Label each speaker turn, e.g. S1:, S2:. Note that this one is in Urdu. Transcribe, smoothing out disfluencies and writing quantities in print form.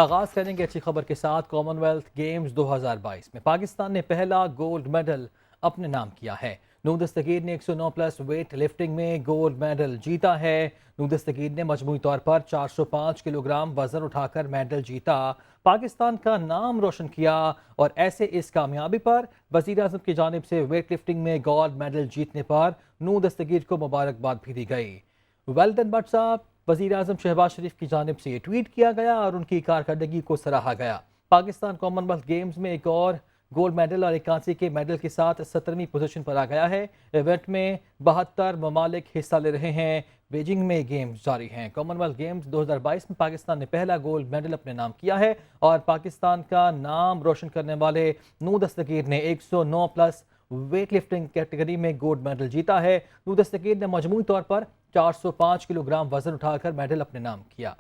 S1: آغاز کریں گے اچھی خبر کے ساتھ۔ کامن ویلتھ گیمز 2022 میں پاکستان نے پہلا گولڈ میڈل اپنے نام کیا ہے۔ نور دستگیر نے 109+ ویٹ لفٹنگ میں گولڈ میڈل جیتا ہے۔ نور دستگیر نے مجموعی طور پر 405 کلو گرام وزن اٹھا کر میڈل جیتا، پاکستان کا نام روشن کیا، اور ایسے اس کامیابی پر وزیر اعظم کی جانب سے ویٹ لفٹنگ میں گولڈ میڈل جیتنے پر نور دستگیر کو مبارکباد بھی دی گئی۔ ویل ڈن بٹ صاحب، وزیر اعظم شہباز شریف کی جانب سے یہ ٹویٹ کیا گیا اور ان کی کارکردگی کو سراہا گیا۔ پاکستان کامن ویلتھ گیمز میں ایک اور گولڈ میڈل اور ایک کانسی کے میڈل کے ساتھ 17ویں پوزیشن پر آ گیا ہے۔ ایونٹ میں 72 ممالک حصہ لے رہے ہیں۔ بیجنگ میں گیمز جاری ہیں۔ کامن ویلتھ گیمز 2022 میں پاکستان نے پہلا گولڈ میڈل اپنے نام کیا ہے اور پاکستان کا نام روشن کرنے والے نور دستگیر نے 109+ ویٹ لفٹنگ کیٹیگری میں گولڈ میڈل جیتا ہے۔ نور دستگیر نے مجموعی طور پر 405 کلو گرام وزن اٹھا کر میڈل اپنے نام کیا۔